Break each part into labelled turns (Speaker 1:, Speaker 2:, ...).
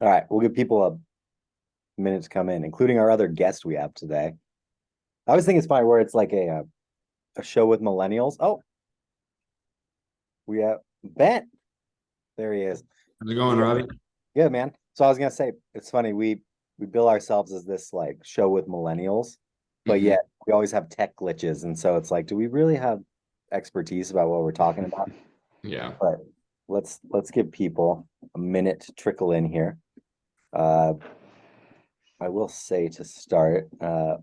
Speaker 1: All right, we'll give people a minute to come in, including our other guest we have today. I always think it's funny where it's like a show with millennials. Oh, we have Ben. There he is.
Speaker 2: How's it going, Robbie?
Speaker 1: Good, man. So I was gonna say it's funny, we bill ourselves as this like show with millennials, but
Speaker 2: Mhm.
Speaker 1: yet we always have tech glitches. And so it's like, do we really have expertise about what we're talking about?
Speaker 2: Yeah.
Speaker 1: But let's give people a minute to trickle in here. Uh I will say to start,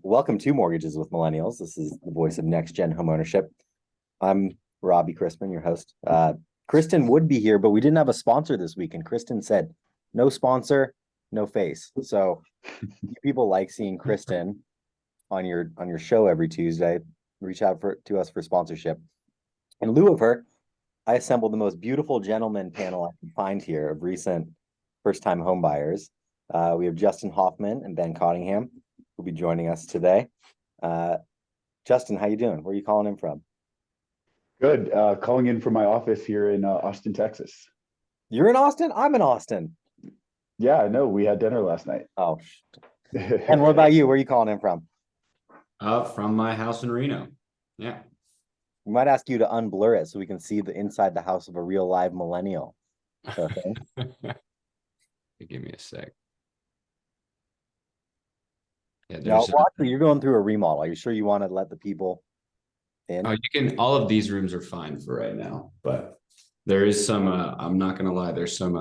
Speaker 1: welcome to Mortgages with Millennials. This is the voice of next gen homeownership. I'm Robbie Chrisman, your host. Kristen would be here, but we didn't have a sponsor this week, and Kristen said, "No sponsor, no face." So people like seeing Kristen on your show every Tuesday. Reach out to us for sponsorship. In lieu of her, I assembled the most beautiful gentleman panel I can find here of recent first-time homebuyers. We have Justin Hoffman and Ben Cottingham who'll be joining us today. Justin, how you doing? Where are you calling in from?
Speaker 3: Good. Calling in from my office here in Austin, Texas.
Speaker 1: You're in Austin? I'm in Austin.
Speaker 3: Yeah, I know. We had dinner last night.
Speaker 1: Oh, and what about you? Where are you calling in from?
Speaker 2: From my house in Reno. Yeah.
Speaker 1: We might ask you to unblur it so we can see the inside the house of a real live millennial. Okay.
Speaker 2: Give me a sec. Yeah,
Speaker 1: No,
Speaker 2: there's
Speaker 1: well, actually, you're going through a remodel. Are you sure you want to let the people in?
Speaker 2: you can all of these rooms are fine for right now, but there is some I'm not gonna lie, there's some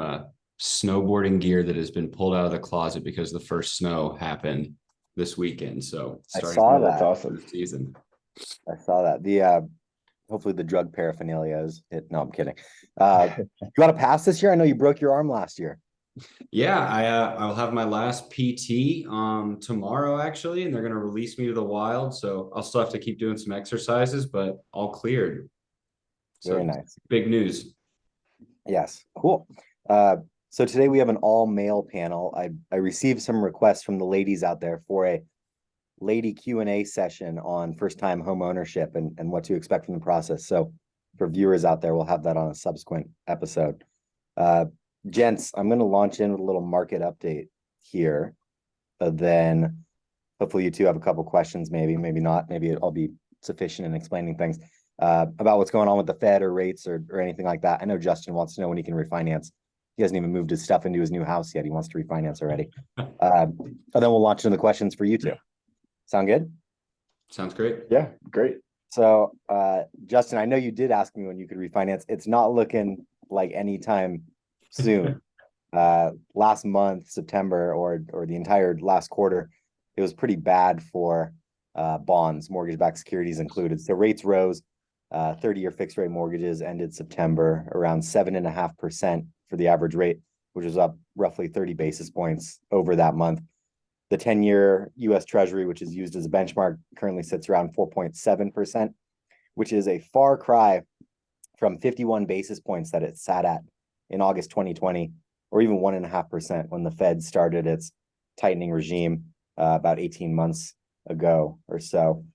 Speaker 2: snowboarding gear that has been pulled out of the closet because the first snow happened this weekend. So
Speaker 1: I
Speaker 2: starting
Speaker 1: saw
Speaker 3: That's
Speaker 1: that.
Speaker 3: awesome.
Speaker 2: season.
Speaker 1: I saw that. The hopefully the drug paraphernalia is it. No, I'm kidding. You want to pass this year? I know you broke your arm last year.
Speaker 2: Yeah, I'll have my last PT tomorrow actually, and they're gonna release me to the wild. So I'll still have to keep doing some exercises, but all cleared. So
Speaker 1: Very nice.
Speaker 2: big news.
Speaker 1: Yes, cool. So today we have an all male panel. I received some requests from the ladies out there for a lady Q&A session on first time home ownership and what to expect from the process. So for viewers out there, we'll have that on a subsequent episode. Gents, I'm going to launch in with a little market update here. Then hopefully you two have a couple questions, maybe not. Maybe I'll be sufficient in explaining things about what's going on with the Fed or rates or anything like that. I know Justin wants to know when he can refinance. He hasn't even moved his stuff into his new house yet. He wants to refinance already. And then we'll launch into the questions for you two. Sound good?
Speaker 2: Sounds great.
Speaker 3: Yeah, great.
Speaker 1: So, Justin, I know you did ask me when you could refinance. It's not looking like anytime soon. Last month, September, or the entire last quarter, it was pretty bad for bonds, mortgage-backed securities included. So rates rose. 30-year fixed rate mortgages ended September around 7.5% for the average rate, which was up roughly 30 basis points over that month. The 10-year US Treasury, which is used as a benchmark, currently sits around 4.7%, which is a far cry from 51 basis points that it sat at in August 2020, or even 1.5% when the Fed started its tightening regime about 18 months ago or so.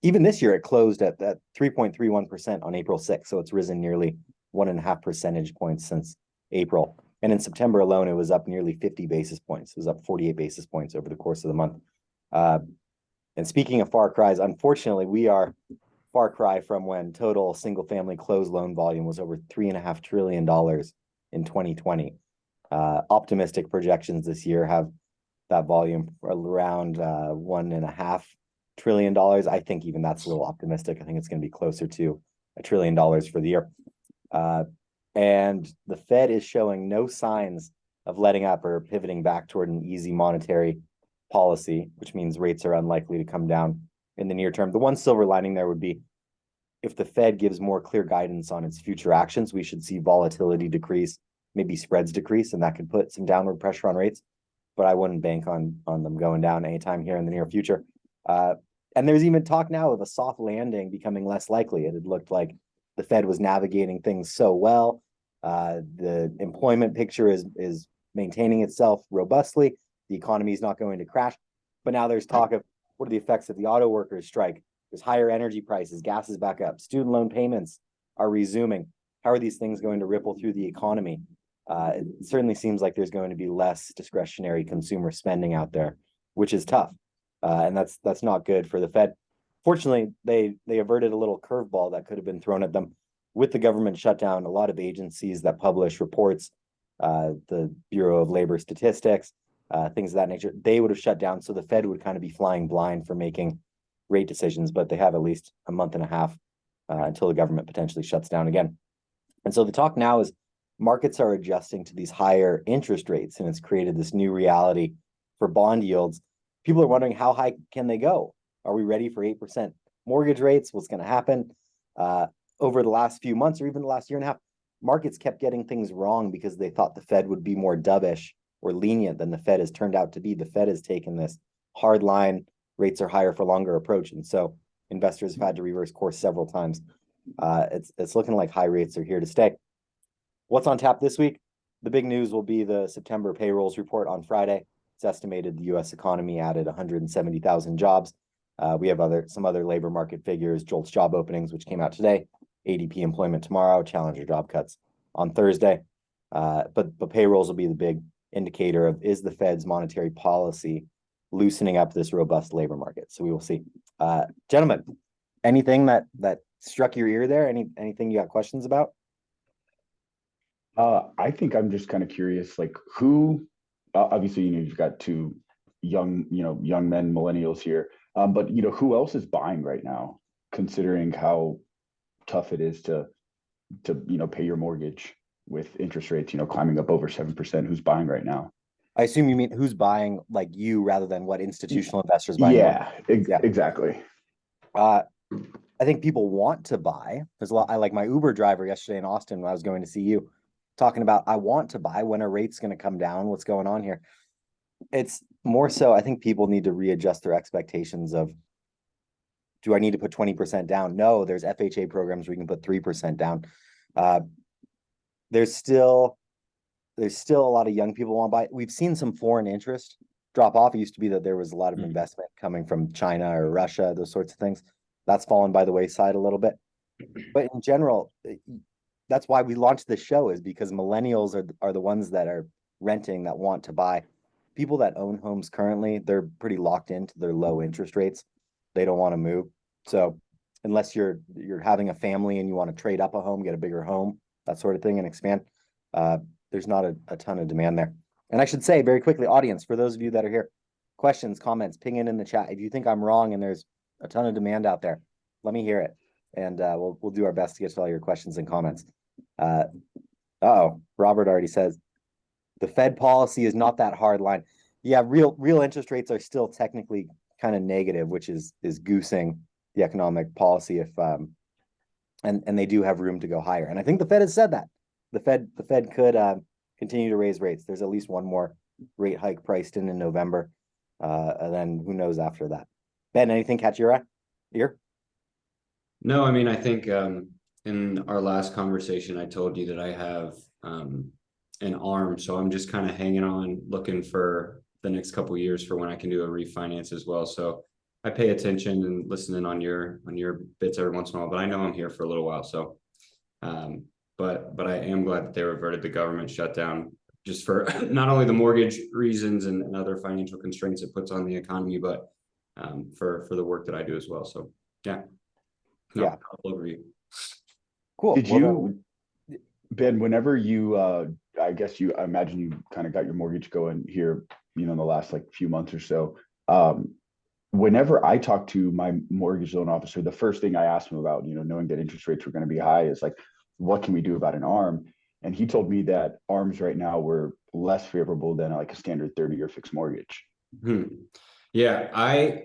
Speaker 1: Even this year, it closed at 3.31% on April 6th, so it's risen nearly 1.5 percentage points since April. And in September alone, it was up nearly 50 basis points. It was up 48 basis points over the course of the month. And speaking of far cries, unfortunately, we are far cry from when total single-family closed loan volume was over $3.5 trillion in 2020. Optimistic projections this year have that volume around $1.5 trillion. I think even that's a little optimistic. I think it's going to be closer to $1 trillion for the year. And the Fed is showing no signs of letting up or pivoting back toward an easy monetary policy, which means rates are unlikely to come down in the near term. The one silver lining there would be if the Fed gives more clear guidance on its future actions, we should see volatility decrease, maybe spreads decrease, and that could put some downward pressure on rates. But I wouldn't bank on them going down anytime here in the near future. And there's even talk now of a soft landing becoming less likely. It had looked like the Fed was navigating things so well. The employment picture is maintaining itself robustly. The economy is not going to crash. But now there's talk of what are the effects of the auto workers strike? There's higher energy prices, gas is back up, student loan payments are resuming. How are these things going to ripple through the economy? It certainly seems like there's going to be less discretionary consumer spending out there, which is tough. And that's not good for the Fed. Fortunately, they averted a little curveball that could have been thrown at them with the government shutdown. A lot of agencies that publish reports, the Bureau of Labor Statistics, things of that nature, they would have shut down. So the Fed would kind of be flying blind for making rate decisions, but they have at least a month and a half until the government potentially shuts down again. And so the talk now is markets are adjusting to these higher interest rates, and it's created this new reality for bond yields. People are wondering, how high can they go? Are we ready for 8% mortgage rates? What's going to happen? Over the last few months, or even the last year and a half, markets kept getting things wrong because they thought the Fed would be more dovish or lenient than the Fed has turned out to be. The Fed has taken this hard line, rates are higher for longer approach. And so investors have had to reverse course several times. It's looking like high rates are here to stay. What's on tap this week? The big news will be the September payrolls report on Friday. It's estimated the U.S. economy added 170,000 jobs. We have some other labor market figures, JOLTS job openings, which came out today, ADP employment tomorrow, Challenger job cuts on Thursday. But payrolls will be the big indicator of, is the Fed's monetary policy loosening up this robust labor market? So we will see. Gentlemen, anything that struck your ear there? Anything you got questions about?
Speaker 3: I think I'm just kind of curious, like who, obviously, you've got two young men, millennials here, but who else is buying right now, considering how tough it is to pay your mortgage with interest rates, climbing up over 7%. Who's buying right now?
Speaker 1: I assume you mean who's buying, like you, rather than what institutional investors buying.
Speaker 3: Yeah, exactly.
Speaker 1: I think people want to buy. There's a lot. I like my Uber driver yesterday in Austin when I was going to see you, talking about, I want to buy. When are rates going to come down? What's going on here? It's more so, I think people need to readjust their expectations of, do I need to put 20% down? No, there's FHA programs where you can put 3% down. There's still a lot of young people want to buy. We've seen some foreign interest drop off. It used to be that there was a lot of investment coming from China or Russia, those sorts of things. That's fallen by the wayside a little bit. But in general, that's why we launched this show, is because millennials are the ones that are renting, that want to buy. People that own homes currently, they're pretty locked into their low interest rates. They don't want to move. So unless you're having a family and you want to trade up a home, get a bigger home, that sort of thing, and expand, there's not a ton of demand there. And I should say very quickly, audience, for those of you that are here, questions, comments, ping it in the chat. If you think I'm wrong and there's a ton of demand out there, let me hear it. And we'll do our best to get to all your questions and comments. Robert already says the Fed policy is not that hard line. Yeah, real interest rates are still technically kind of negative, which is goosing the economic policy if and they do have room to go higher. And I think the Fed has said that. The Fed could continue to raise rates. There's at least one more rate hike priced in November. And then who knows after that. Ben, anything catch your ear?
Speaker 2: No, I mean, I think in our last conversation, I told you that I have an ARM. So I'm just kind of hanging on, looking for the next couple of years for when I can do a refinance as well. So I pay attention and listening on your bits every once in a while, but I know I'm here for a little while. So, but I am glad that they reverted the government shutdown, just for not only the mortgage reasons and other financial constraints it puts on the economy, but for the work that I do as well. So yeah. Overview.
Speaker 1: Cool.
Speaker 3: Did you, Ben, whenever you, I imagine you kind of got your mortgage going here, in the last few months or so. Whenever I talk to my mortgage loan officer, the first thing I asked him about, knowing that interest rates were going to be high, is what can we do about an ARM? And he told me that ARMs right now were less favorable than a standard 30-year fixed mortgage.
Speaker 2: Yeah, I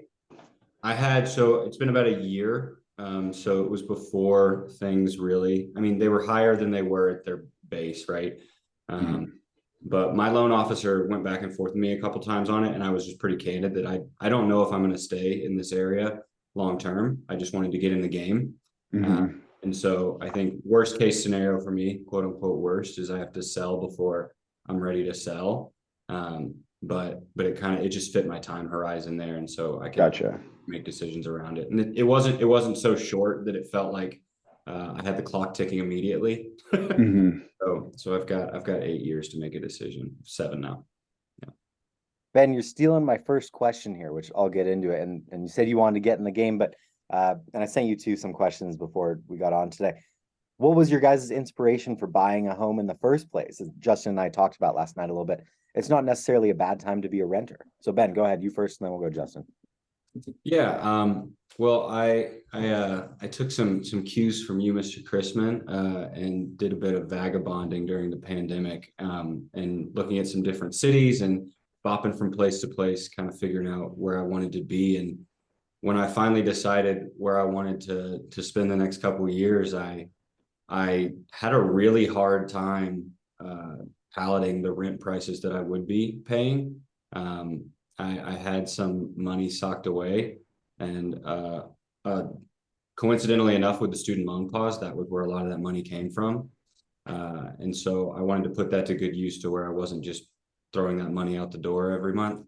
Speaker 2: had, so it's been about a year. So it was before things really, I mean, they were higher than they were at their base, right? But my loan officer went back and forth with me a couple times on it, and I was just pretty candid that I don't know if I'm going to stay in this area long term. I just wanted to get in the game. And so I think worst case scenario for me, quote unquote worst, is I have to sell before I'm ready to sell. But it just fit my time horizon there, and so I can make decisions around it. And it wasn't so short that it felt like I had the clock ticking immediately.
Speaker 3: Mhm.
Speaker 2: So I've got 8 years to make a decision. 7 now.
Speaker 1: Ben, you're stealing my first question here, which I'll get into it. And you said you wanted to get in the game, but and I sent you two some questions before we got on today. What was your guys' inspiration for buying a home in the first place? As Justin and I talked about last night a little bit. It's not necessarily a bad time to be a renter. So Ben, go ahead, you first, and then we'll go Justin.
Speaker 2: Yeah. Well, I took some cues from you, Mr. Chrisman, and did a bit of vagabonding during the pandemic, and looking at some different cities and bopping from place to place, kind of figuring out where I wanted to be. And when I finally decided where I wanted to spend the next couple of years, I had a really hard time pallating the rent prices that I would be paying. I had some money socked away, and coincidentally enough, with the student loan pause, that was where a lot of that money came from. And so I wanted to put that to good use, to where I wasn't just throwing that money out the door every month.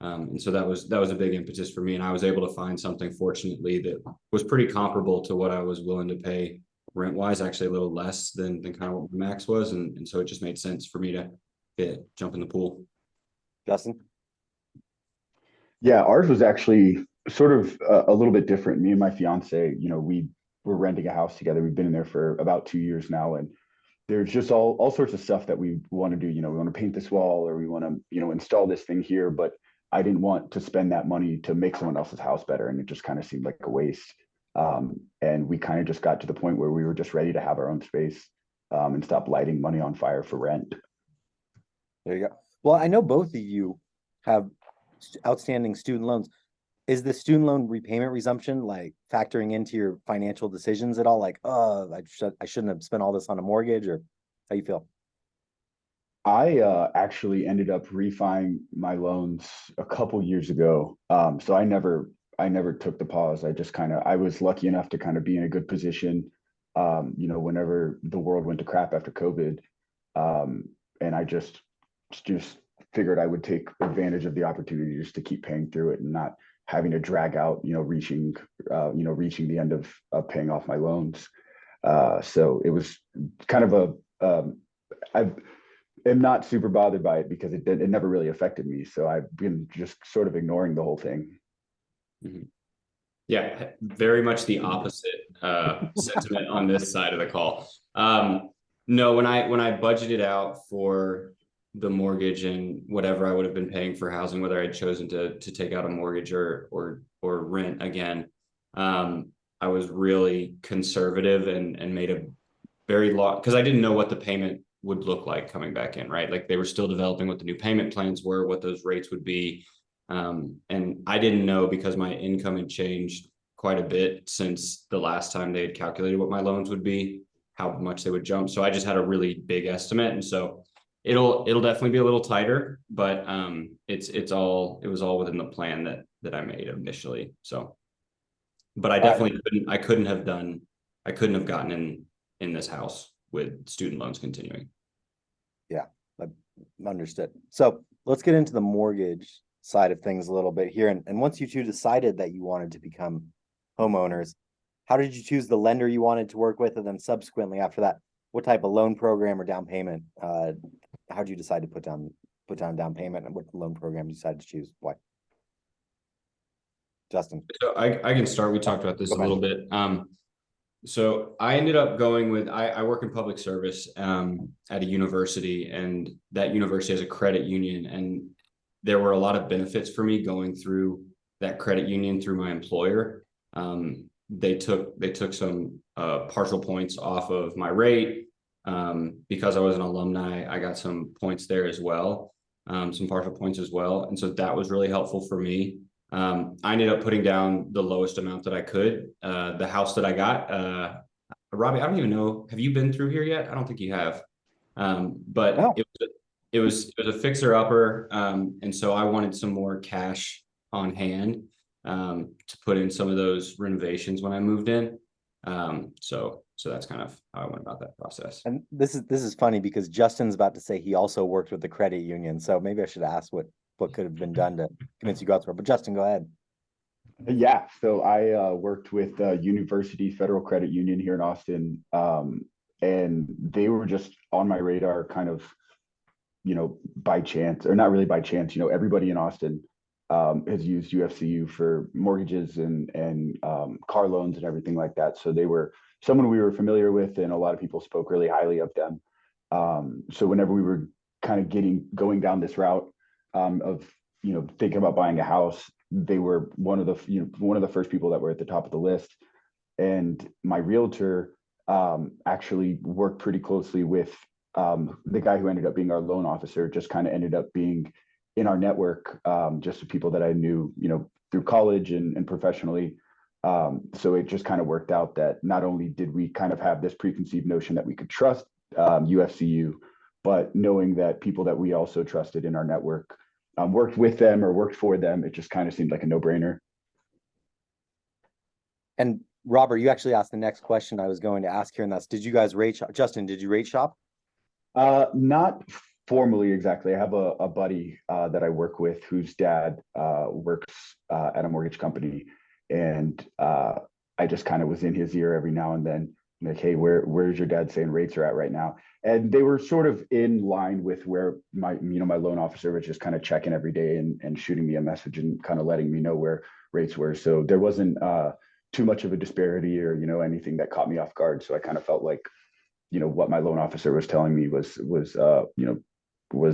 Speaker 2: And so that was a big impetus for me. And I was able to find something, fortunately, that was pretty comparable to what I was willing to pay rent wise, actually a little less than kind of what max was. And so it just made sense for me to jump in the pool.
Speaker 1: Justin?
Speaker 3: Yeah, ours was actually sort of a little bit different. Me and my fiance, we were renting a house together. We've been in there for about 2 years now, and there's just all sorts of stuff that we want to do. We want to paint this wall, or we want to, install this thing here. But I didn't want to spend that money to make someone else's house better, and it just kind of seemed like a waste. And we kind of just got to the point where we were just ready to have our own space, and stop lighting money on fire for rent.
Speaker 1: There you go. Well, I know both of you have outstanding student loans. Is the student loan repayment resumption like factoring into your financial decisions at all? Like, oh, I shouldn't have spent all this on a mortgage, or how you feel?
Speaker 3: I actually ended up refining my loans a couple years ago. So I never took the pause. I was lucky enough to kind of be in a good position, whenever the world went to crap after COVID. And I just figured I would take advantage of the opportunity just to keep paying through it and not having to drag out, reaching the end of paying off my loans. So it was kind of I am not super bothered by it, because it never really affected me. So I've been just sort of ignoring the whole thing.
Speaker 2: Mm-hmm. Yeah, very much the opposite sentiment on this side of the call. No, when I budgeted out for the mortgage and whatever I would have been paying for housing, whether I'd chosen to take out a mortgage or rent again, I was really conservative and made a very long, because I didn't know what the payment would look like coming back in, right? Like, they were still developing what the new payment plans were, what those rates would be. And I didn't know, because my income had changed quite a bit since the last time they had calculated what my loans would be, how much they would jump. So I just had a really big estimate. And so it'll definitely be a little tighter, but it was all within the plan that I made initially. So, but I definitely couldn't have gotten in this house with student loans continuing.
Speaker 1: Yeah, understood. So let's get into the mortgage side of things a little bit here. And once you two decided that you wanted to become homeowners, how did you choose the lender you wanted to work with? And then subsequently after that, what type of loan program or down payment? How did you decide to put down down payment, and what loan program you decided to choose? Why? Justin.
Speaker 2: So I can start. We talked about this a little bit. So I ended up going with, I work in public service at a university, and that university has a credit union, and there were a lot of benefits for me going through that credit union through my employer. They took some partial points off of my rate. Because I was an alumni, I got some points there as well, some partial points as well. And so that was really helpful for me. I ended up putting down the lowest amount that I could. The house that I got, Robbie, I don't even know, have you been through here yet? I don't think you have. But
Speaker 1: No.
Speaker 2: it was a fixer upper. And so I wanted some more cash on hand to put in some of those renovations when I moved in. So that's kind of how I went about that process.
Speaker 1: And this is funny, because Justin's about to say he also worked with the credit union. So maybe I should ask what could have been done to convince you to go out there. But Justin, go ahead.
Speaker 3: Yeah, so I worked with University Federal Credit Union here in Austin, and they were just on my radar, kind of, by chance, or not really by chance. Everybody in Austin has used UFCU for mortgages and car loans and everything like that. So they were someone we were familiar with, and a lot of people spoke really highly of them. So whenever we were kind of going down this route of thinking about buying a house, they were one of the first people that were at the top of the list. And my realtor actually worked pretty closely with the guy who ended up being our loan officer. Just kind of ended up being in our network, just the people that I knew, through college and professionally. So it just kind of worked out that not only did we kind of have this preconceived notion that we could trust UFCU, but knowing that people that we also trusted in our network worked with them or worked for them, it just kind of seemed like a no-brainer.
Speaker 1: And Robert, you actually asked the next question I was going to ask here, and that's, did you guys rate shop? Justin, did you rate shop?
Speaker 3: Not formally exactly. I have a buddy that I work with whose dad works at a mortgage company, and I just kind of was in his ear every now and then, like, hey, where's your dad saying rates are at right now? And they were sort of in line with where my loan officer was just kind of checking every day and shooting me a message and kind of letting me know where rates were. So there wasn't too much of a disparity or anything that caught me off guard. So I kind of felt like what my loan officer was telling me was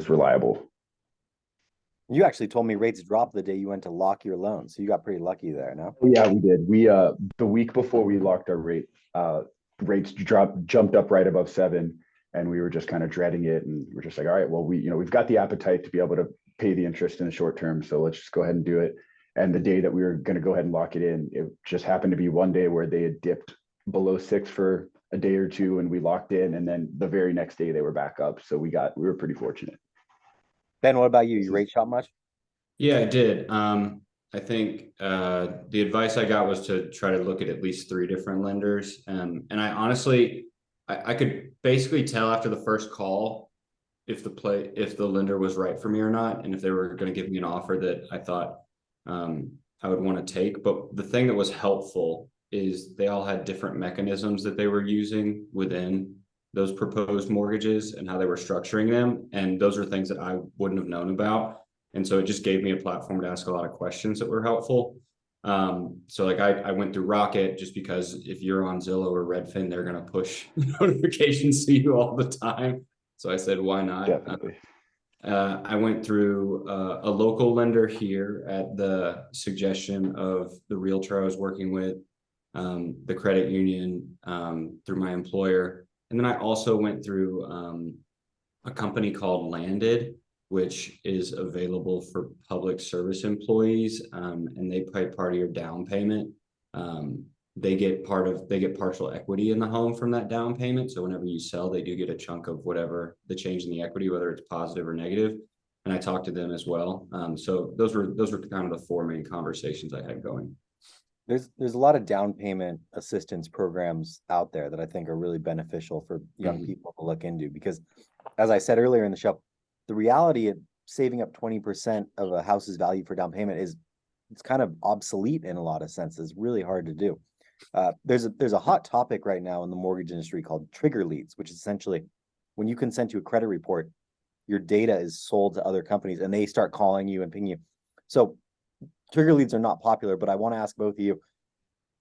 Speaker 3: reliable.
Speaker 1: You actually told me rates dropped the day you went to lock your loan, so you got pretty lucky there. No?
Speaker 3: Yeah, we did. We the week before we locked our rate, rates jumped up right above 7, and we were just kind of dreading it, and we're just like, all right, well, we've got the appetite to be able to pay the interest in the short term, so let's just go ahead and do it. And the day that we were going to go ahead and lock it in, it just happened to be one day where they had dipped below 6 for a day or two, and we locked in, and then the very next day they were back up. So we were pretty fortunate.
Speaker 1: Ben, what about you? You rate shop much?
Speaker 2: Yeah, I did. I think the advice I got was to try to look at least 3 different lenders. And I honestly, I could basically tell after the first call if the lender was right for me or not, and if they were going to give me an offer that I thought I would want to take. But the thing that was helpful is they all had different mechanisms that they were using within those proposed mortgages and how they were structuring them. And those are things that I wouldn't have known about. And so it just gave me a platform to ask a lot of questions that were helpful. So like I went through Rocket just because if you're on Zillow or Redfin, they're going to push notifications to you all the time. So I said, why not?
Speaker 3: Definitely.
Speaker 2: I went through a local lender here at the suggestion of the realtor I was working with, the credit union, through my employer. And then I also went through a company called Landed, which is available for public service employees, and they pay part of your down payment. They get partial equity in the home from that down payment. So whenever you sell, they do get a chunk of whatever the change in the equity, whether it's positive or negative. And I talked to them as well. So those were kind of the 4 main conversations I had going.
Speaker 1: There's a lot of down payment assistance programs out there that I think are really beneficial for young people to look into, because as I said earlier in the show, the reality of saving up 20% of a house's value for down payment it's kind of obsolete in a lot of senses. It's really hard to do. There's a hot topic right now in the mortgage industry called trigger leads, which is essentially when you consent to a credit report, your data is sold to other companies and they start calling you and pinging you. So trigger leads are not popular, but I want to ask both of you,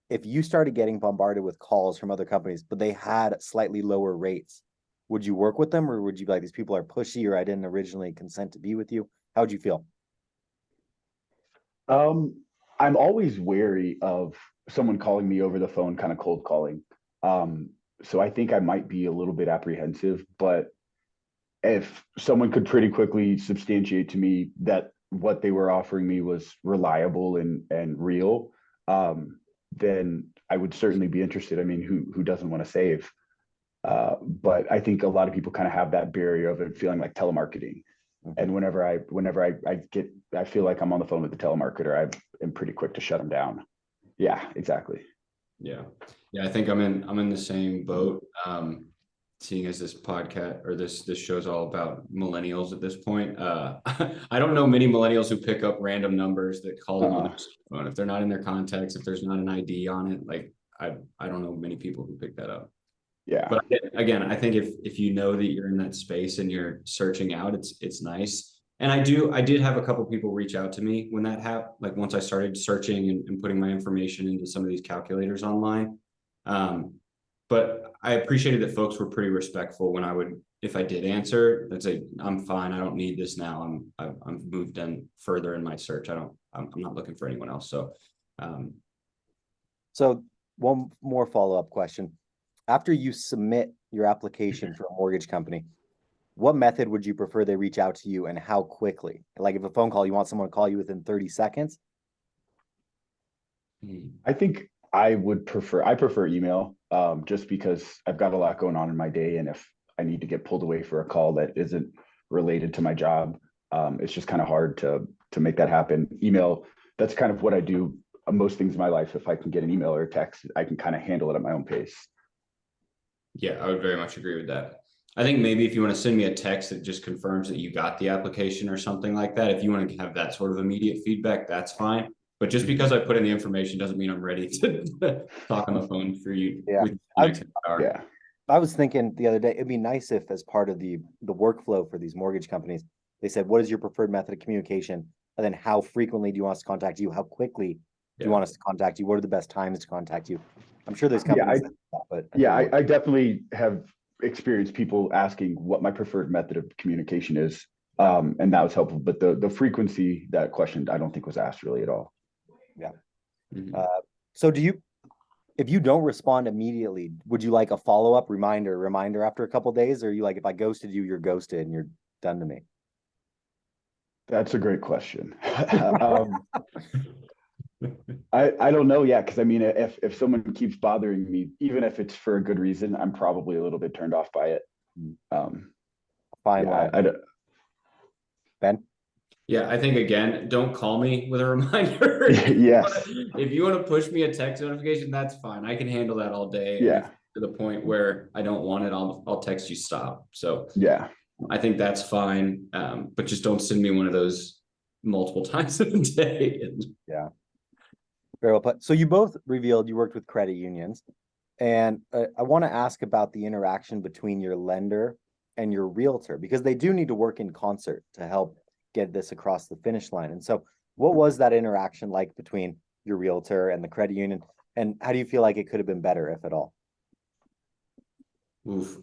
Speaker 1: if you started getting bombarded with calls from other companies, but they had slightly lower rates, would you work with them, or would you be like, these people are pushy, or I didn't originally consent to be with you? How would you feel?
Speaker 3: I'm always wary of someone calling me over the phone, kind of cold calling. So I think I might be a little bit apprehensive, but if someone could pretty quickly substantiate to me that what they were offering me was reliable and real, then I would certainly be interested. I mean, who doesn't want to save? But I think a lot of people kind of have that barrier of it feeling like telemarketing. And whenever I feel like I'm on the phone with the telemarketer, I am pretty quick to shut them down. Yeah, exactly.
Speaker 2: Yeah. I think I'm in the same boat. seeing as this podcast or this show's all about millennials at this point, I don't know many millennials who pick up random numbers that call them on their phone. If they're not in their contacts, if there's not an ID on it, like I don't know many people who pick that up.
Speaker 3: Yeah.
Speaker 2: But again, I think if you know that you're in that space and you're searching out, it's nice. And I did have a couple people reach out to me when that happened, like once I started searching and putting my information into some of these calculators online. But I appreciated that folks were pretty respectful when if I did answer, I'd say, I'm fine. I don't need this now. I've moved in further in my search. I'm not looking for anyone else. So,
Speaker 1: So one more follow-up question. After you submit your application for a mortgage company, what method would you prefer they reach out to you and how quickly? Like if a phone call, you want someone to call you within 30 seconds?
Speaker 3: I think I prefer email, just because I've got a lot going on in my day. And if I need to get pulled away for a call that isn't related to my job, it's just kind of hard to make that happen. Email, that's kind of what I do most things in my life. If I can get an email or a text, I can kind of handle it at my own pace.
Speaker 2: Yeah, I would very much agree with that. I think maybe if you want to send me a text that just confirms that you got the application or something like that, if you want to have that sort of immediate feedback, that's fine. But just because I put in the information doesn't mean I'm ready to talk on the phone for you.
Speaker 1: Yeah.
Speaker 3: Yeah.
Speaker 1: I was thinking the other day, it'd be nice if as part of the workflow for these mortgage companies, they said, what is your preferred method of communication? And then how frequently do you want us to contact you? How quickly do you want us to contact you? What are the best times to contact you? I'm sure there's companies
Speaker 3: I definitely have experienced people asking what my preferred method of communication is. And that was helpful, but the frequency, that question, I don't think was asked really at all.
Speaker 1: Yeah. So if you don't respond immediately, would you like a follow-up reminder after a couple of days? Or are you like, if I ghosted you, you're ghosted and you're done to me?
Speaker 3: That's a great question. I don't know. Yeah. Cause I mean, if someone keeps bothering me, even if it's for a good reason, I'm probably a little bit turned off by it.
Speaker 1: Fine.
Speaker 3: Yeah,
Speaker 1: Ben?
Speaker 2: Yeah, I think again, don't call me with a reminder.
Speaker 3: Yes.
Speaker 2: If you want to push me a text notification, that's fine. I can handle that all day.
Speaker 3: Yeah.
Speaker 2: To the point where I don't want it, I'll text you stop. So
Speaker 3: yeah,
Speaker 2: I think that's fine. But just don't send me one of those multiple times a day.
Speaker 1: Yeah. Very well put. So you both revealed you worked with credit unions, and I want to ask about the interaction between your lender and your realtor, because they do need to work in concert to help get this across the finish line. And so what was that interaction like between your realtor and the credit union? And how do you feel like it could have been better, if at all?
Speaker 2: Oof.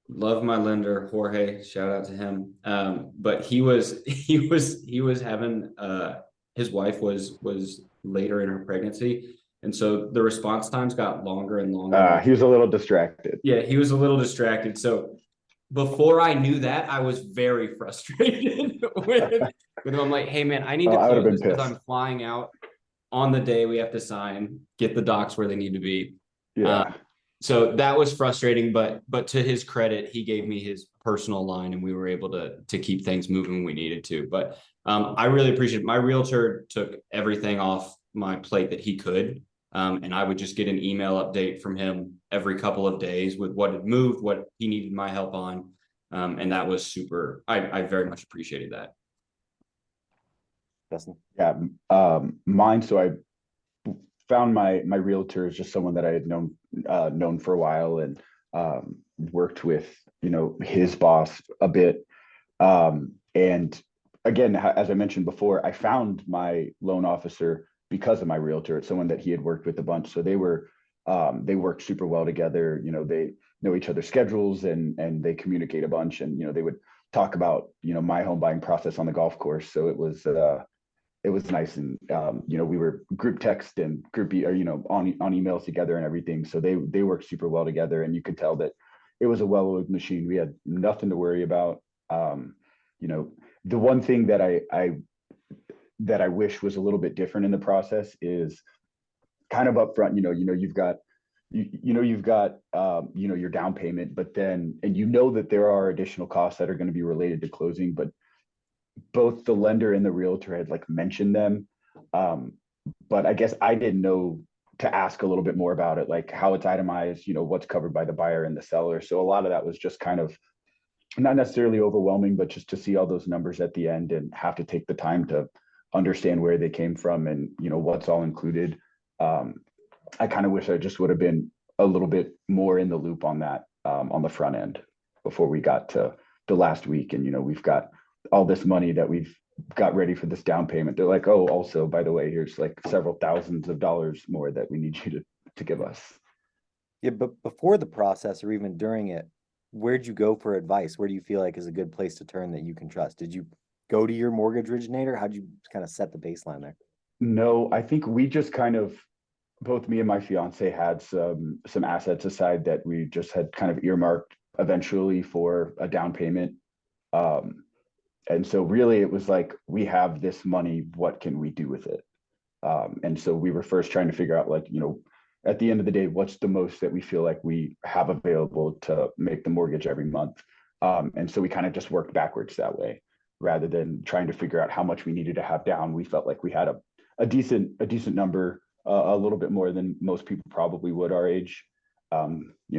Speaker 2: Love my lender, Jorge, shout out to him. But he was having, his wife was later in her pregnancy. And so the response times got longer and longer.
Speaker 3: he was a little distracted.
Speaker 2: Yeah, he was a little distracted. So before I knew that, I was very frustrated with him. I'm like, hey man, I need to close this because I'm flying out on the day we have to sign, get the docs where they need to be.
Speaker 3: Yeah.
Speaker 2: So that was frustrating, but to his credit, he gave me his personal line and we were able to keep things moving when we needed to. But I really appreciate it. My realtor took everything off my plate that he could. And I would just get an email update from him every couple of days with what had moved, what he needed my help on. And that was super, I very much appreciated that.
Speaker 1: Justin?
Speaker 3: Yeah. Mine. So I found my realtor is just someone that I had known for a while and worked with, his boss a bit. And again, as I mentioned before, I found my loan officer because of my realtor. It's someone that he had worked with a bunch. So they worked super well together. They know each other's schedules and they communicate a bunch, and, they would talk about, my home buying process on the golf course. So it was nice. And, we were group text and group, on emails together and everything. So they worked super well together, and you could tell that it was a well-oiled machine. We had nothing to worry about. The one thing that I wish was a little bit different in the process is kind of upfront, you've got your down payment, but then, and that there are additional costs that are going to be related to closing, but both the lender and the realtor had mentioned them. But I guess I didn't know to ask a little bit more about it, like how it's itemized, what's covered by the buyer and the seller. So a lot of that was just kind of not necessarily overwhelming, but just to see all those numbers at the end and have to take the time to understand where they came from and, what's all included. I kind of wish I just would have been a little bit more in the loop on that, on the front end before we got to the last week. And, we've got all this money that we've got ready for this down payment. They're like, oh, also, by the way, here's like several thousands of dollars more that we need you to give us.
Speaker 1: Yeah, but before the process or even during it, where'd you go for advice? Where do you feel like is a good place to turn that you can trust? Did you go to your mortgage originator? How'd you kind of set the baseline there?
Speaker 3: No, I think we just kind of, both me and my fiance had some assets aside that we just had kind of earmarked eventually for a down payment. And so really it was like, we have this money, what can we do with it? And so we were first trying to figure out, like, at the end of the day, what's the most that we feel like we have available to make the mortgage every month. And so we kind of just worked backwards that way, rather than trying to figure out how much we needed to have down. We felt like we had a decent number, a little bit more than most people probably would our age,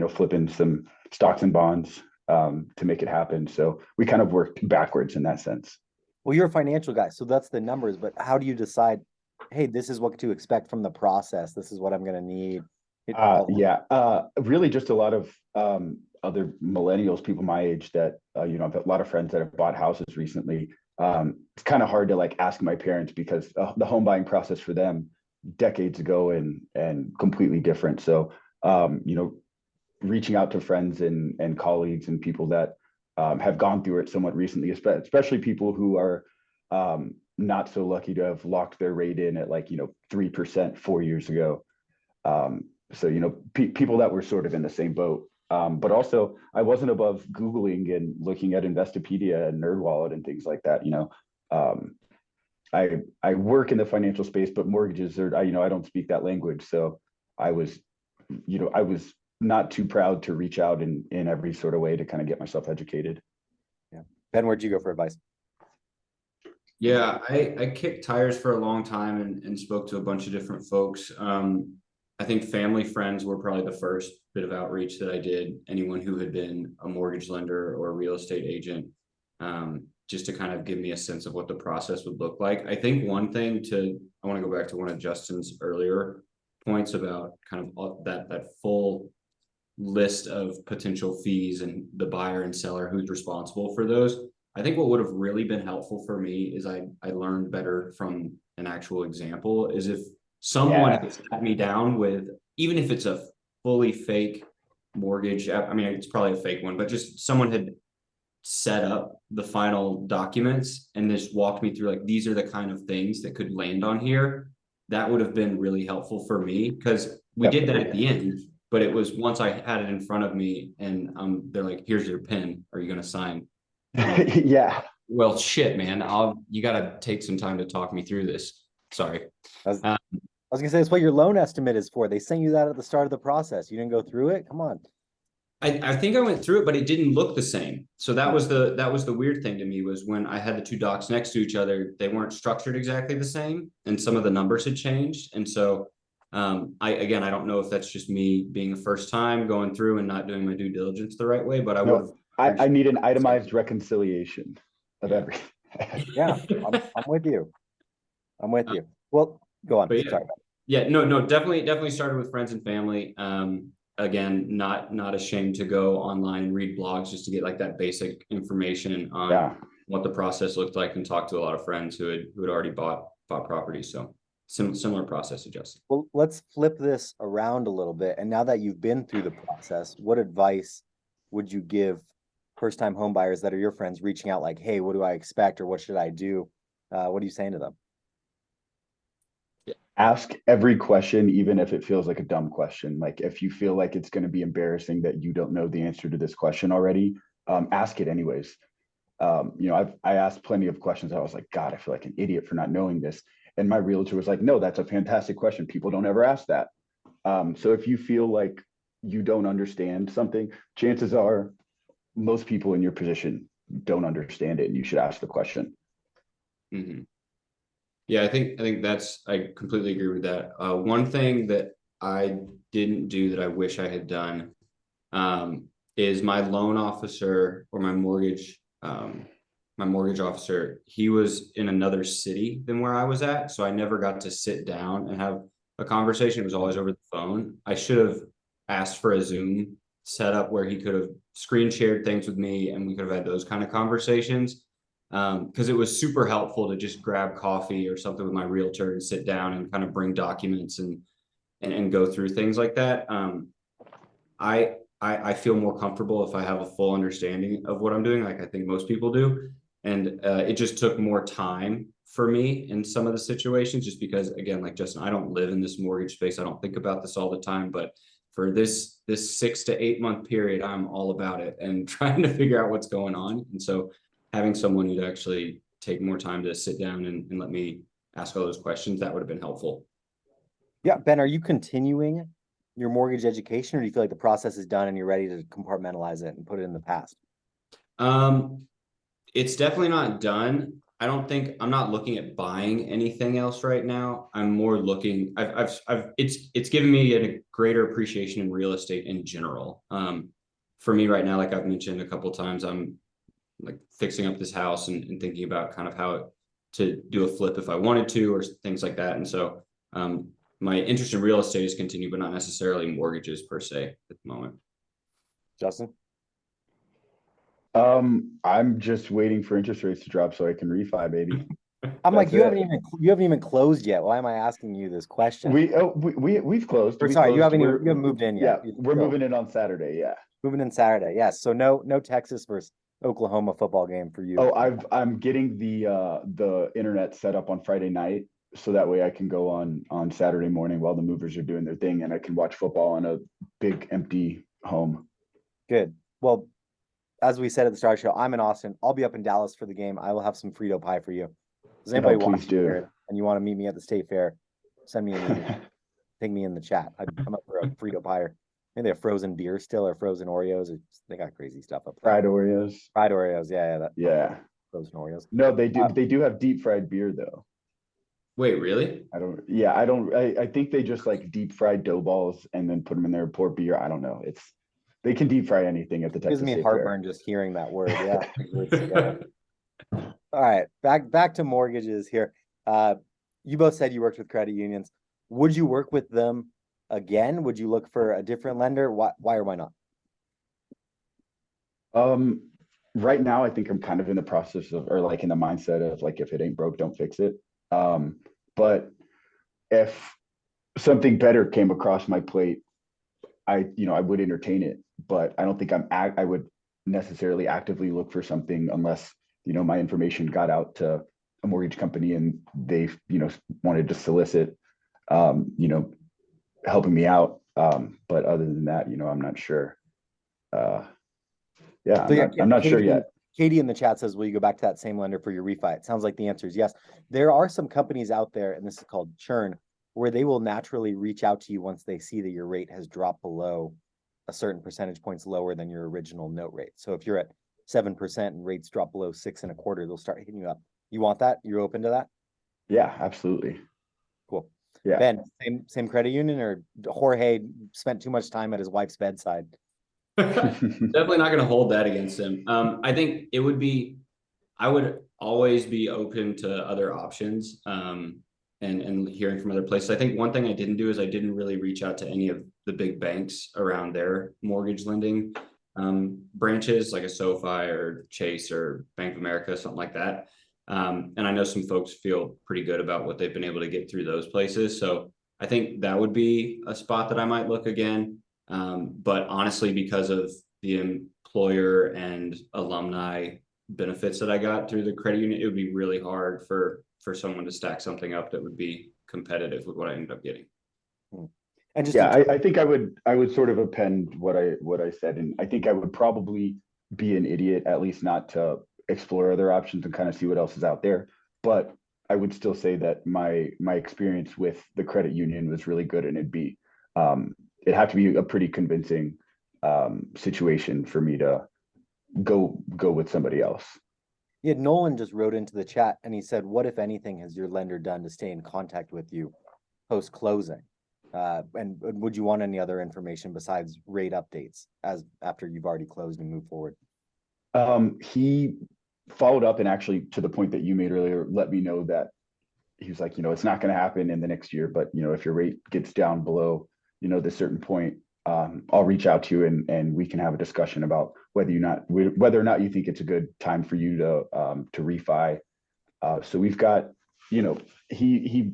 Speaker 3: flipping some stocks and bonds to make it happen. So we kind of worked backwards in that sense.
Speaker 1: Well, you're a financial guy, so that's the numbers, but how do you decide, hey, this is what to expect from the process, this is what I'm going to need?
Speaker 3: Really just a lot of other millennials, people my age that, I've had a lot of friends that have bought houses recently. It's kind of hard to like ask my parents because the home buying process for them decades ago and completely different. So, reaching out to friends and colleagues and people that have gone through it somewhat recently, especially people who are not so lucky to have locked their rate in at 3% 4 years ago. So, people that were sort of in the same boat. But also I wasn't above Googling and looking at Investopedia and NerdWallet and things like that. I work in the financial space, but mortgages are, I don't speak that language. So I was not too proud to reach out in every sort of way to kind of get myself educated.
Speaker 1: Yeah. Ben, where'd you go for advice?
Speaker 2: Yeah, I kicked tires for a long time and spoke to a bunch of different folks. I think family friends were probably the first bit of outreach that I did. Anyone who had been a mortgage lender or a real estate agent, just to kind of give me a sense of what the process would look like. I think one thing I want to go back to one of Justin's earlier points about kind of that full list of potential fees and the buyer and seller who's responsible for those. I think what would have really been helpful for me is I learned better from an actual example is if someone had sat me down with, even if it's a fully fake mortgage, I mean, it's probably a fake one, but just someone had set up the final documents and just walked me through, like, these are the kind of things that could land on here. That would have been really helpful for me because we did that at the end, but it was once I had it in front of me and they're like, here's your pen. Are you going to sign?
Speaker 3: Yeah.
Speaker 2: Well, shit, man, you got to take some time to talk me through this. Sorry.
Speaker 1: I was gonna say, that's what your loan estimate is for. They sent you that at the start of the process. You didn't go through it? Come on.
Speaker 2: I think I went through it, but it didn't look the same. So that was the weird thing to me, was when I had the two docs next to each other, they weren't structured exactly the same, and some of the numbers had changed. And so I don't know if that's just me being a first time going through and not doing my due diligence the right way, but
Speaker 3: I need an itemized reconciliation of everything.
Speaker 1: Yeah, I'm with you. Well, go on.
Speaker 2: Sorry. Yeah, no, definitely started with friends and family. Again, not ashamed to go online and read blogs just to get like that basic information on what the process looked like, and talk to a lot of friends who had already bought properties. So similar process to Justin.
Speaker 1: Well, let's flip this around a little bit. And now that you've been through the process, what advice would you give first-time home buyers that are your friends reaching out like, hey, what do I expect, or what should I do? What are you saying to them?
Speaker 3: Ask every question, even if it feels like a dumb question. Like if you feel like it's going to be embarrassing that you don't know the answer to this question already, ask it anyways. I asked plenty of questions. I was like, God, I feel like an idiot for not knowing this. And my realtor was like, no, that's a fantastic question. People don't ever ask that. So if you feel like you don't understand something, chances are most people in your position don't understand it, and you should ask the question.
Speaker 2: Mm-hmm. Yeah, I think I completely agree with that. One thing that I didn't do that I wish I had done, is my loan officer or my mortgage officer, he was in another city than where I was at. So I never got to sit down and have a conversation. It was always over the phone. I should have asked for a Zoom setup where he could have screen shared things with me and we could have had those kind of conversations. Because it was super helpful to just grab coffee or something with my realtor and sit down and kind of bring documents and go through things like that. I feel more comfortable if I have a full understanding of what I'm doing, like I think most people do. And it just took more time for me in some of the situations, just because, again, like Justin, I don't live in this mortgage space. I don't think about this all the time, but for this 6 to 8 month period, I'm all about it and trying to figure out what's going on. And so having someone who'd actually take more time to sit down and let me ask all those questions, that would have been helpful.
Speaker 1: Yeah, Ben, are you continuing your mortgage education, or do you feel like the process is done and you're ready to compartmentalize it and put it in the past?
Speaker 2: It's definitely not done. I'm not looking at buying anything else right now. I'm more looking, it's given me a greater appreciation in real estate in general. For me right now, like I've mentioned a couple of times, I'm like fixing up this house and thinking about kind of how to do a flip if I wanted to, or things like that. And so, my interest in real estate is continued, but not necessarily mortgages per se at the moment.
Speaker 1: Justin?
Speaker 3: I'm just waiting for interest rates to drop so I can refi, baby.
Speaker 1: I'm like,
Speaker 3: That's
Speaker 1: you haven't even closed yet. Why am I asking you this question?
Speaker 3: We've closed.
Speaker 1: Or sorry, you haven't moved in yet.
Speaker 3: Yeah, we're moving in on Saturday. Yeah.
Speaker 1: Moving in Saturday. Yes. So no Texas versus Oklahoma football game for you.
Speaker 3: Oh, I'm getting the internet set up on Friday night, so that way I can go on Saturday morning while the movers are doing their thing, and I can watch football on a big empty home.
Speaker 1: Good. Well, as we said at the start of the show, I'm in Austin. I'll be up in Dallas for the game. I will have some Frito pie for you. Does anybody
Speaker 3: please do.
Speaker 1: Here and you want to meet me at the state fair? Send me an email. Ping me in the chat. I'm up for a Frito pie. Maybe they have frozen beer still, or frozen Oreos. They got crazy stuff up there.
Speaker 3: Fried Oreos.
Speaker 1: Fried Oreos. Yeah.
Speaker 3: Yeah.
Speaker 1: Frozen Oreos.
Speaker 3: No, they do. They do have deep fried beer though.
Speaker 2: Wait, really?
Speaker 3: I think they just like deep fried dough balls and then put them in there, pour beer. I don't know. They can deep fry anything at the Texas
Speaker 1: Gives me
Speaker 3: State
Speaker 1: heartburn
Speaker 3: Fair.
Speaker 1: just hearing that word. Yeah. All right, back to mortgages here. You both said you worked with credit unions. Would you work with them again? Would you look for a different lender? Why or why not?
Speaker 3: Right now I think I'm kind of in the process of, or like in the mindset of like, if it ain't broke, don't fix it. But if something better came across my plate, I would entertain it, but I don't think I would necessarily actively look for something unless, my information got out to a mortgage company and they, wanted to solicit, helping me out. But other than that, I'm not sure. I'm not sure yet.
Speaker 1: Katie in the chat says, will you go back to that same lender for your refi? It sounds like the answer is yes. There are some companies out there, and this is called churn, where they will naturally reach out to you once they see that your rate has dropped below a certain percentage points lower than your original note rate. So if you're at 7% and rates drop below 6.25%, they'll start hitting you up. You want that? You're open to that?
Speaker 3: Yeah, absolutely.
Speaker 1: Cool.
Speaker 3: Yeah.
Speaker 1: Ben, same credit union, or Jorge spent too much time at his wife's bedside?
Speaker 2: Definitely not going to hold that against him. I think I would always be open to other options, and hearing from other places. I think one thing I didn't do is I didn't really reach out to any of the big banks around their mortgage lending branches, like a SoFi or Chase or Bank of America, something like that. And I know some folks feel pretty good about what they've been able to get through those places. So I think that would be a spot that I might look again. But honestly, because of the employer and alumni benefits that I got through the credit union, it would be really hard for someone to stack something up that would be competitive with what I ended up getting.
Speaker 1: And just
Speaker 3: I think I would sort of append what I said, and I think I would probably be an idiot, at least not to explore other options and kind of see what else is out there. But I would still say that my experience with the credit union was really good, and it'd have to be a pretty convincing situation for me to go with somebody else.
Speaker 1: Yeah, Nolan just wrote into the chat and he said, what, if anything, has your lender done to stay in contact with you post-closing? And would you want any other information besides rate updates as after you've already closed and moved forward?
Speaker 3: He followed up and actually, to the point that you made earlier, let me know that he was like, it's not going to happen in the next year, but if your rate gets down below, this certain point, I'll reach out to you and we can have a discussion about whether or not you think it's a good time for you to refi. So we've got, he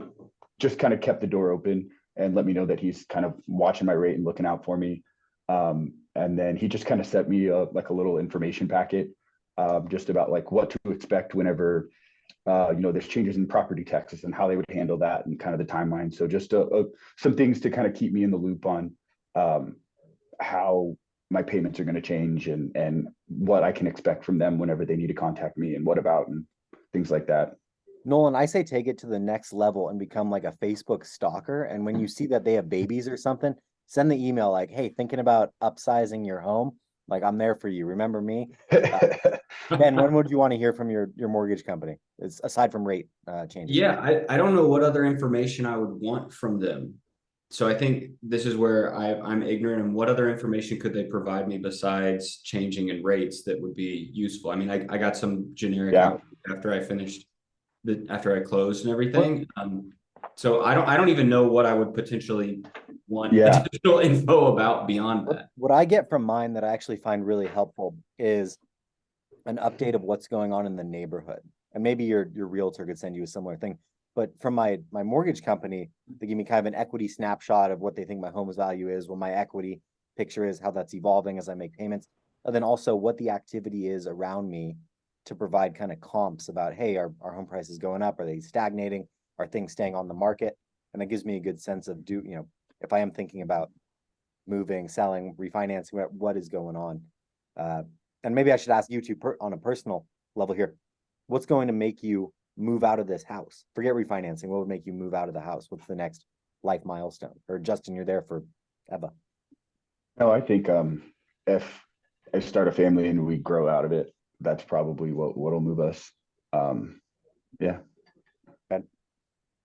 Speaker 3: just kind of kept the door open and let me know that he's kind of watching my rate and looking out for me. And then he just kind of sent me like a little information packet, just about like what to expect whenever, there's changes in property taxes and how they would handle that and kind of the timeline. So just some things to kind of keep me in the loop on how my payments are going to change and what I can expect from them whenever they need to contact me and what about and things like that.
Speaker 1: Nolan, I say take it to the next level and become like a Facebook stalker. And when you see that they have babies or something, send the email like, hey, thinking about upsizing your home. Like, I'm there for you. Remember me? Ben, when would you want to hear from your mortgage company? It's aside from rate changes.
Speaker 2: Yeah, I don't know what other information I would want from them. So I think this is where I'm ignorant, and what other information could they provide me besides changing in rates that would be useful? I mean, I got some generic
Speaker 3: Yeah.
Speaker 2: after I finished after I closed and everything. So I don't even know what I would potentially want additional info about beyond that.
Speaker 1: What I get from mine that I actually find really helpful is an update of what's going on in the neighborhood. And maybe your realtor could send you a similar thing. But from my mortgage company, they give me kind of an equity snapshot of what they think my home's value is, what my equity picture is, how that's evolving as I make payments, and then also what the activity is around me to provide kind of comps about, hey, are home prices going up? Are they stagnating? Are things staying on the market? And that gives me a good sense of if I am thinking about moving, selling, refinancing, what is going on. And maybe I should ask you two on a personal level here, what's going to make you move out of this house? Forget refinancing. What would make you move out of the house? What's the next life milestone? Or Justin, you're there for Eva.
Speaker 3: No, I think if I start a family and we grow out of it, that's probably what'll move us. Yeah.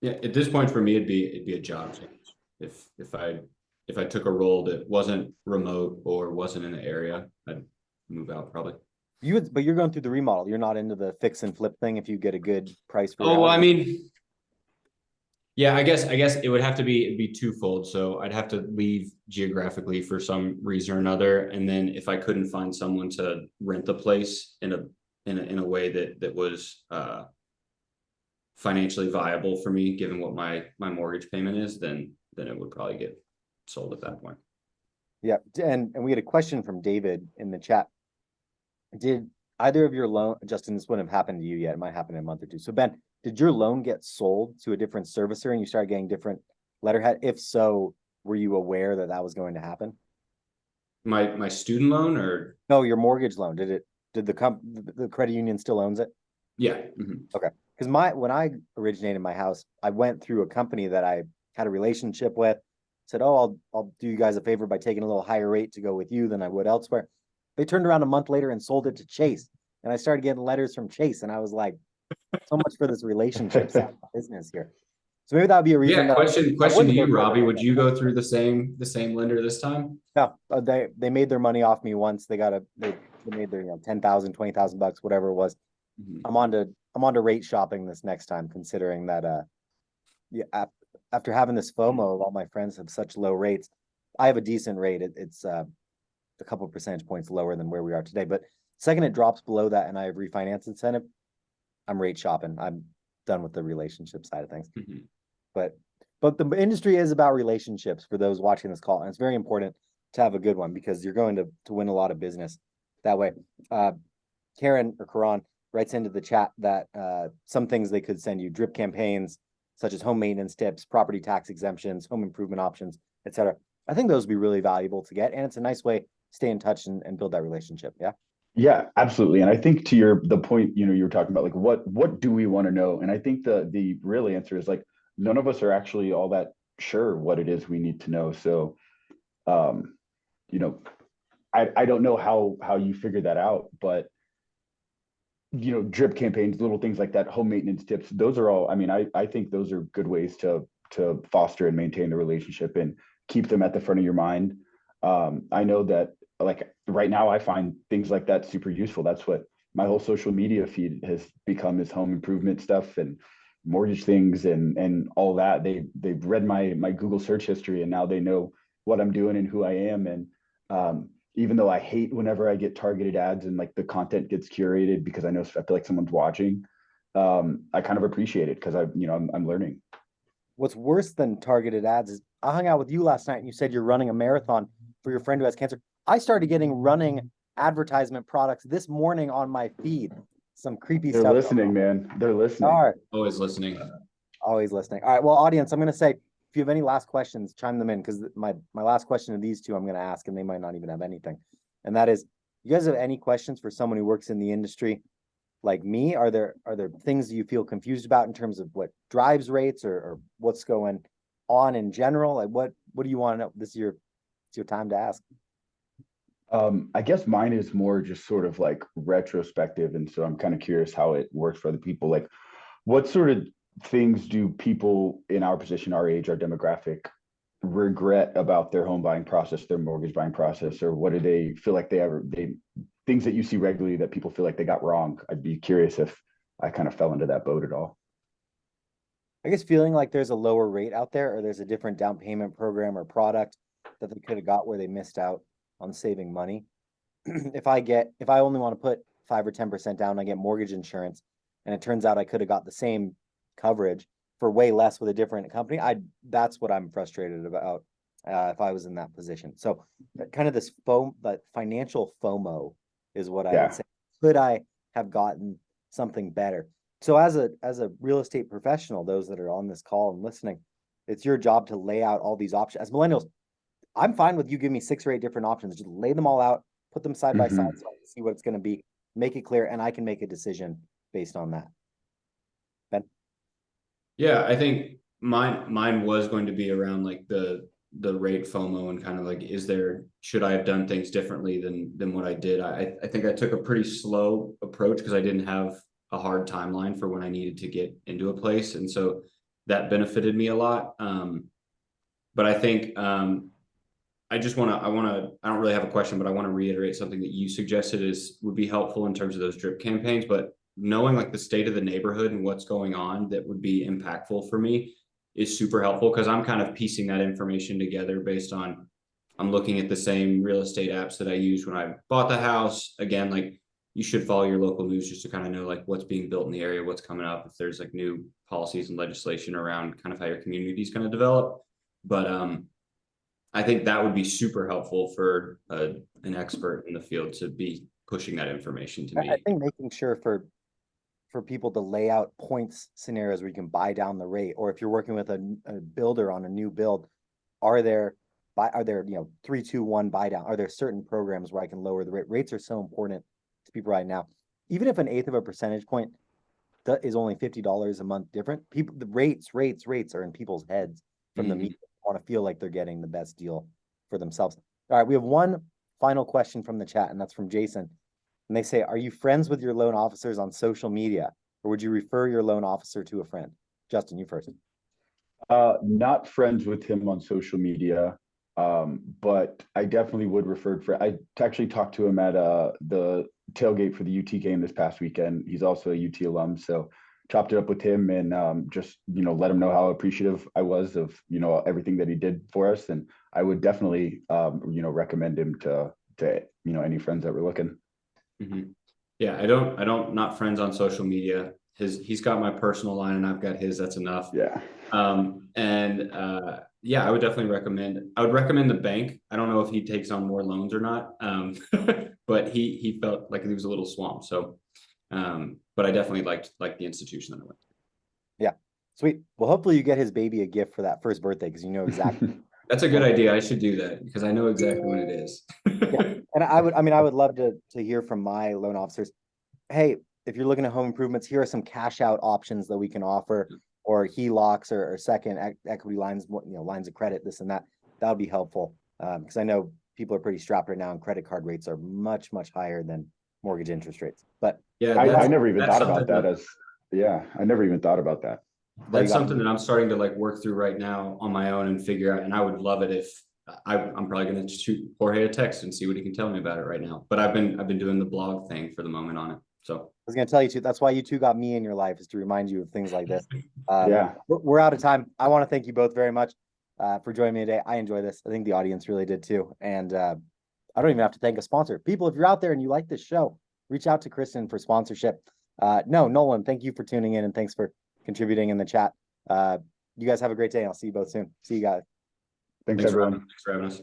Speaker 2: Yeah, at this point for me, it'd be a job change. If I took a role that wasn't remote or wasn't in the area, I'd move out probably.
Speaker 1: But you're going through the remodel. You're not into the fix and flip thing if you get a good price for
Speaker 2: well, I mean, yeah, I guess it'd be twofold. So I'd have to leave geographically for some reason or another. And then if I couldn't find someone to rent the place in a way that was financially viable for me, given what my mortgage payment is, then it would probably get sold at that point.
Speaker 1: Yeah, and we had a question from David in the chat. Did either of your loan, Justin, this wouldn't have happened to you yet. It might happen in a month or two. So Ben, did your loan get sold to a different servicer and you started getting different letterhead? If so, were you aware that that was going to happen?
Speaker 2: My student loan or
Speaker 1: no, your mortgage loan? Did the credit union still owns it?
Speaker 2: Yeah.
Speaker 1: Okay. Because when I originated my house, I went through a company that I had a relationship with, said, oh, I'll do you guys a favor by taking a little higher rate to go with you than I would elsewhere. They turned around a month later and sold it to Chase. And I started getting letters from Chase. And I was like, so much for this relationship business here. So maybe that would be a reason.
Speaker 2: Yeah, question to you, Robbie. Would you go through the same lender this time?
Speaker 1: No, they made their money off me once. They made their $10,000, $20,000, whatever it was. I'm on to rate shopping this next time, considering that after having this FOMO of all my friends have such low rates, I have a decent rate. It's a couple of percentage points lower than where we are today. But second it drops below that and I have refinance incentive, I'm rate shopping. I'm done with the relationship side of things. But the industry is about relationships for those watching this call. And it's very important to have a good one because you're going to win a lot of business that way. Karen or Karan writes into the chat that some things they could send you, drip campaigns, such as home maintenance tips, property tax exemptions, home improvement options, etc. I think those would be really valuable to get. And it's a nice way to stay in touch and build that relationship. Yeah.
Speaker 3: Yeah, absolutely. And I think to the point, you were talking about like, what do we want to know? And I think the real answer is like, none of us are actually all that sure what it is we need to know. So, I don't know how you figure that out, but drip campaigns, little things like that, home maintenance tips, those are all, I mean, I think those are good ways to to foster and maintain the relationship and keep them at the front of your mind. I know that like right now I find things like that super useful. That's what my whole social media feed has become, is home improvement stuff and mortgage things and all that. They've read my Google search history, and now they know what I'm doing and who I am. And even though I hate whenever I get targeted ads and like the content gets curated because I feel like someone's watching, I kind of appreciate it because I'm learning.
Speaker 1: What's worse than targeted ads is I hung out with you last night and you said you're running a marathon for your friend who has cancer. I started getting running advertisement products this morning on my feed. Some creepy
Speaker 3: They're
Speaker 1: stuff.
Speaker 3: listening, man. They're listening.
Speaker 1: All right.
Speaker 2: Always listening.
Speaker 1: Always listening. All right. Well, audience, I'm going to say, if you have any last questions, chime them in, because my last question to these two I'm going to ask, and they might not even have anything. And that is, you guys have any questions for someone who works in the industry like me? Are there things you feel confused about in terms of what drives rates or what's going on in general? Like what do you want to know? It's your time to ask.
Speaker 3: I guess mine is more just sort of like retrospective. And so I'm kind of curious how it works for other people. Like, what sort of things do people in our position, our age, our demographic regret about their home buying process, their mortgage buying process, or what do they feel like things that you see regularly that people feel like they got wrong? I'd be curious if I kind of fell into that boat at all.
Speaker 1: I guess feeling like there's a lower rate out there, or there's a different down payment program or product that they could have got where they missed out on saving money. If I only want to put 5 or 10% down, I get mortgage insurance, and it turns out I could have got the same coverage for way less with a different company. That's what I'm frustrated about if I was in that position. So kind of this financial FOMO is what I would say. Could I have gotten something better? So as a real estate professional, those that are on this call and listening, it's your job to lay out all these options. As millennials, I'm fine with you giving me 6 or 8 different options. Just lay them all out, put them side by side, so I can see what it's going to be, make it clear, and I can make a decision based on that. Ben?
Speaker 2: Yeah, I think mine was going to be around like the rate FOMO and kind of like, should I have done things differently than what I did? I think I took a pretty slow approach because I didn't have a hard timeline for when I needed to get into a place. And so that benefited me a lot. But I think I don't really have a question, but I want to reiterate something that you suggested would be helpful in terms of those drip campaigns, but knowing like the state of the neighborhood and what's going on that would be impactful for me is super helpful, because I'm kind of piecing that information together based on, I'm looking at the same real estate apps that I used when I bought the house. Again, like you should follow your local news just to kind of know like what's being built in the area, what's coming up, if there's like new policies and legislation around kind of how your community is going to develop. But I think that would be super helpful for an expert in the field to be pushing that information to me.
Speaker 1: I think making sure for people to lay out points scenarios where you can buy down the rate, or if you're working with a builder on a new build, are there 3, 2, 1 buy down? Are there certain programs where I can lower the rate? Rates are so important to people right now. Even if 1/8 of a percentage point is only $50 a month different, the rates are in people's heads from the media. Want to feel like they're getting the best deal for themselves. All right, we have one final question from the chat, and that's from Jason. And they say, are you friends with your loan officers on social media, or would you refer your loan officer to a friend? Justin, you first.
Speaker 3: Not friends with him on social media, but I definitely would refer I actually talked to him at the tailgate for the UT game this past weekend. He's also a UT alum, so chopped it up with him and just let him know how appreciative I was of everything that he did for us, and I would definitely recommend him to any friends that were looking.
Speaker 2: Yeah, I don't not friends on social media. He's got my personal line and I've got his. That's enough.
Speaker 3: Yeah.
Speaker 2: Yeah, I would definitely recommend the bank. I don't know if he takes on more loans or not, but he felt like he was a little swamped. So, but I definitely liked the institution that I went to.
Speaker 1: Yeah, sweet. Well, hopefully you get his baby a gift for that first birthday, because you know exactly.
Speaker 2: That's a good idea. I should do that because I know exactly what it is.
Speaker 1: Yeah. And I would love to hear from my loan officers. Hey, if you're looking at home improvements, here are some cash out options that we can offer, or HELOCs or second equity lines, lines of credit, this and that. That would be helpful, because I know people are pretty strapped right now, and credit card rates are much, much higher than mortgage interest rates. But
Speaker 3: yeah, I never even thought about that I never even thought about that.
Speaker 2: That's something that I'm starting to like work through right now on my own and figure out. And I would love it if I'm probably going to shoot Jorge a text and see what he can tell me about it right now. But I've been doing the blog thing for the moment on it. So
Speaker 1: I was going to tell you too. That's why you two got me in your life, is to remind you of things like this.
Speaker 3: Yeah.
Speaker 1: We're out of time. I want to thank you both very much for joining me today. I enjoy this. I think the audience really did too. And I don't even have to thank a sponsor. People, if you're out there and you like this show, reach out to Kristen for sponsorship. No, Nolan, thank you for tuning in and thanks for contributing in the chat. You guys have a great day. I'll see you both soon. See you guys.
Speaker 3: Thanks everyone.
Speaker 2: Thanks for having us.